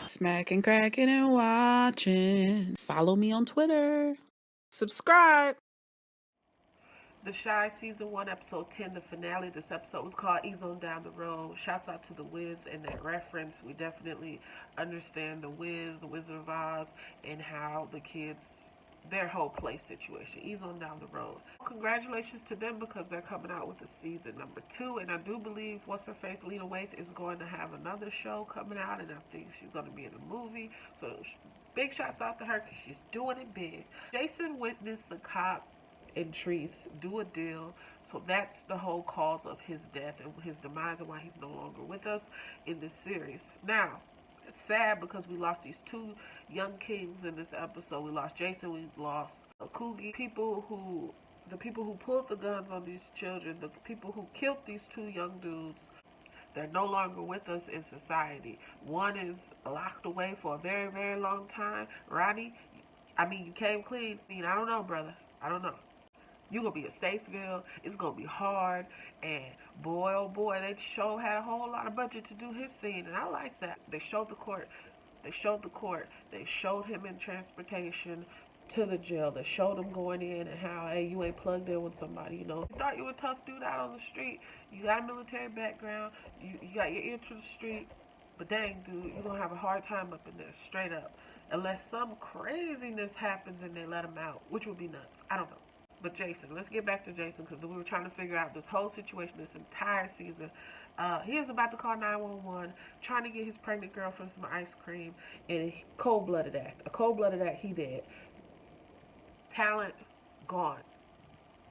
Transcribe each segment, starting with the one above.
Smacking, cracking, and watching. Follow me on Twitter. Subscribe. The Chi Season 1, Episode 10, the finale. This episode was called Ease On Down the Road. Shouts out to The Wiz and that reference. We definitely understand The Wiz, The Wizard of Oz, and how the kids, their whole play situation. Ease On Down the Road. Congratulations to them because they're coming out with the season number 2. And I do believe What's-Her-Face, Lena Waithe, is going to have another show coming out. And I think she's going to be in a movie. So big shouts out to her because she's doing it big. Jason witnessed the cop and Treese do a deal. So that's the whole cause of his death and his demise and why he's no longer with us in this series. Now, it's sad because we lost these two young kings in this episode. We lost Jason, we lost Coogie. The people who pulled the guns on these children, the people who killed these two young dudes, they're no longer with us in society. One is locked away for a very, very long time. Ronnie, you came clean. I don't know, brother. I don't know. You're going to be at Statesville. It's going to be hard. And boy, oh boy, they had a whole lot of budget to do his scene. And I like that. They showed the court. They showed him in transportation to the jail. They showed him going in and how, hey, you ain't plugged in with somebody, You thought you were a tough dude out on the street. You got a military background. You got your ear to the street. But dang, dude, you're going to have a hard time up in there, straight up. Unless some craziness happens and they let him out, which would be nuts. I don't know. But Jason, let's get back to Jason because we were trying to figure out this whole situation, this entire season. He is about to call 911, trying to get his pregnant girlfriend some ice cream, and a cold-blooded act, he did. Talent, gone.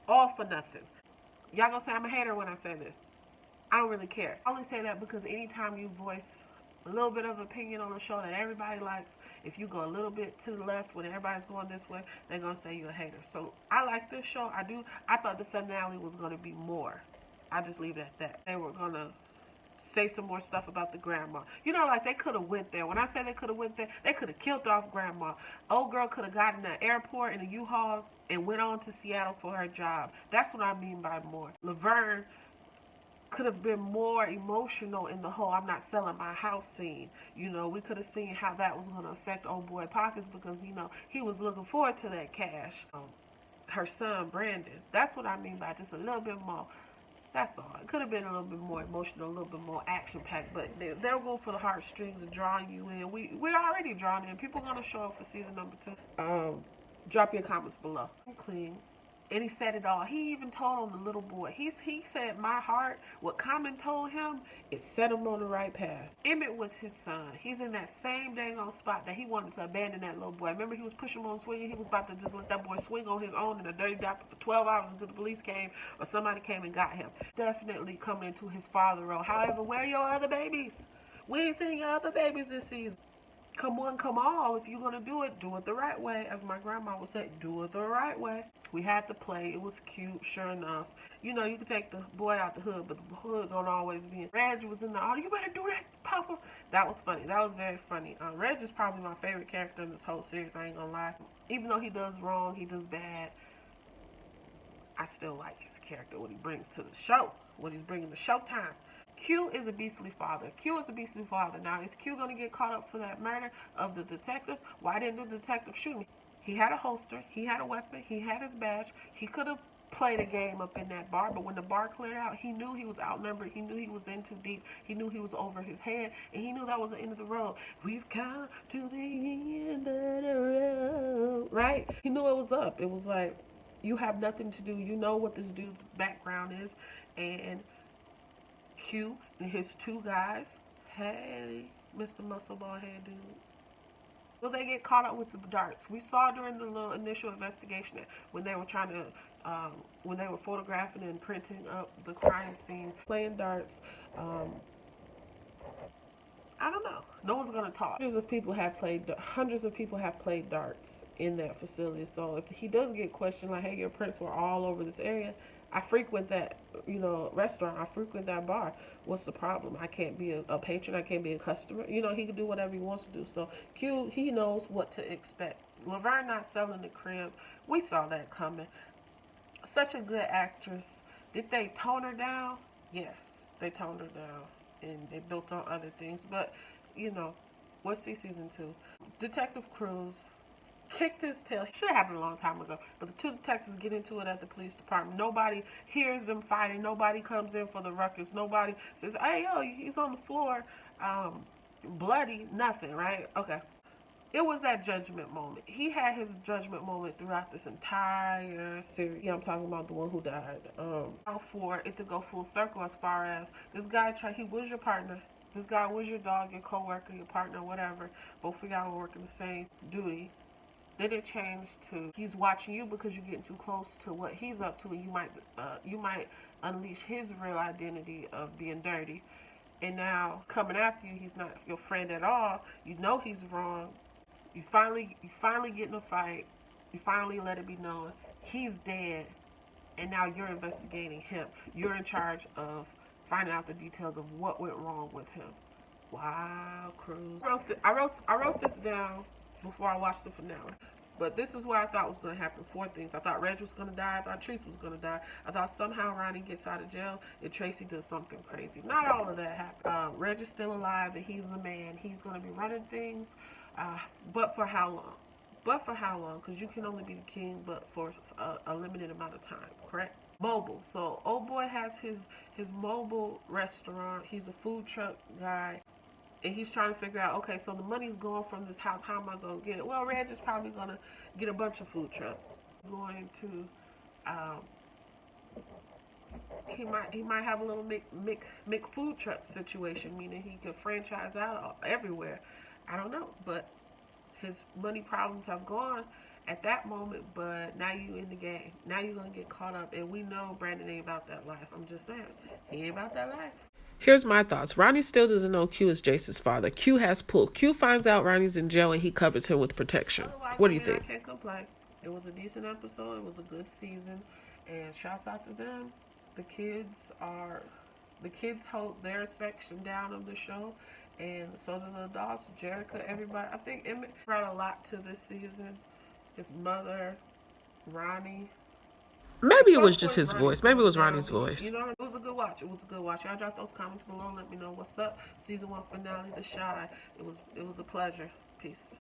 All for nothing. Y'all gonna say I'm a hater when I say this. I don't really care. I only say that because anytime you voice a little bit of opinion on a show that everybody likes, if you go a little bit to the left when everybody's going this way, they're going to say you're a hater. So I like this show. I thought the finale was going to be more. I just leave it at that. They were going to say some more stuff about the grandma. Like they could have went there. When I say they could have went there, they could have killed off grandma. Old girl could have gotten an airport in a U-Haul and went on to Seattle for her job. That's what I mean by more. Laverne could have been more emotional in the whole I'm not selling my house scene. We could have seen how that was going to affect old boy pockets because, he was looking forward to that cash. Her son, Brandon. That's what I mean by just a little bit more. That's all. It could have been a little bit more emotional, a little bit more action-packed, but they'll go for the heartstrings and drawing you in. We're already drawn in. People are going to show up for season number 2. Drop your comments below. Clean. And he said it all. He even told on the little boy. He said, my heart, what Common told him, it set him on the right path. Emmett with his son. He's in that same dang on spot that he wanted to abandon that little boy. Remember he was pushing him on swinging? He was about to just let that boy swing on his own in a dirty diaper for 12 hours until the police came or somebody came and got him. Definitely coming into his father role. However, where are your other babies? We ain't seen your other babies this season. Come one, come all. If you're going to do it the right way. As my grandma would say, do it the right way. We had to play. It was cute, sure enough. You could take the boy out the hood, but the hood don't always be in. Reg was in the, oh, you better do that, Papa. That was funny. That was very funny. Reg is probably my favorite character in this whole series. I ain't going to lie. Even though he does wrong, he does bad, I still like his character, what he brings to the show, what he's bringing to Showtime. Q is a beastly father. Now, is Q going to get caught up for that murder of the detective? Why didn't the detective shoot me? He had a holster. He had a weapon. He had his badge. He could have played a game up in that bar, but when the bar cleared out, he knew he was outnumbered. He knew he was in too deep. He knew he was over his head, and he knew that was the end of the road. We've come to the end of the road, right? He knew it was up. It was like, you have nothing to do. You know what this dude's background is, and Q and his two guys, hey, Mr. Muscleball Head Dude. Will they get caught up with the darts? We saw during the little initial investigation that when they were trying to, when they were photographing and printing up the crime scene, playing darts, I don't know. No one's gonna talk. Hundreds of people have played darts in that facility. So if he does get questioned, like, hey, your prints were all over this area, I frequent that, restaurant. I frequent that bar. What's the problem? I can't be a patron. I can't be a customer. He can do whatever he wants to do. So Q, he knows what to expect. Laverne not selling the crib. We saw that coming. Such a good actress. Did they tone her down? Yes, they toned her down. And they built on other things. But, We'll see season 2. Detective Cruz kicked his tail. Should have happened a long time ago. But the 2 detectives get into it at the police department. Nobody hears them fighting. Nobody comes in for the ruckus. Nobody says, hey, yo, he's on the floor, bloody, nothing, right? Okay. It was that judgment moment. He had his judgment moment throughout this entire series. Yeah, I'm talking about the one who died. For it to go full circle as far as this guy he was your partner. This guy was your dog, your co-worker, your partner, whatever. Both of y'all were working the same duty. Then it changed to he's watching you because you're getting too close to what he's up to, and you might unleash his real identity of being dirty. And now coming after you, he's not your friend at all. You know he's wrong. You finally get in a fight. You finally let it be known he's dead, and now you're investigating him. You're in charge of finding out the details of what went wrong with him. Wow, Cruz. I wrote this down before I watched the finale. But this is what I thought was going to happen. 4 things. I thought Reg was going to die. I thought Tracy was going to die. I thought somehow Ronnie gets out of jail and Tracy does something crazy. Not all of that happened. Reg is still alive and he's the man. He's going to be running things. But for how long? Because you can only be the king but for a limited amount of time, correct? Mobile. So old boy has his mobile restaurant. He's a food truck guy. And he's trying to figure out, okay, so the money's going from this house. How am I going to get it? Well, Reg is probably going to get a bunch of food trucks. Going to, he might have a little Mick food truck situation, meaning he could franchise out everywhere. I don't know, but his money problems have gone at that moment. But now you in the game. Now you're going to get caught up. And we know Brandon ain't about that life. I'm just saying, he ain't about that life. Here's my thoughts. Ronnie still doesn't know Q is Jace's father. Q has pull. Q finds out Ronnie's in jail and he covers him with protection. What do you think? I can't complain. It was a decent episode. It was a good season. And shouts out to them. The kids hold their section down of the show. And so do the adults. Jerica, everybody. I think Emmett brought a lot to this season. His mother, Ronnie. Maybe it was just his voice. Maybe it was Ronnie's voice. You know, it was a good watch. Y'all drop those comments below. Let me know what's up. Season 1 finale, The Chi. It was a pleasure. Peace.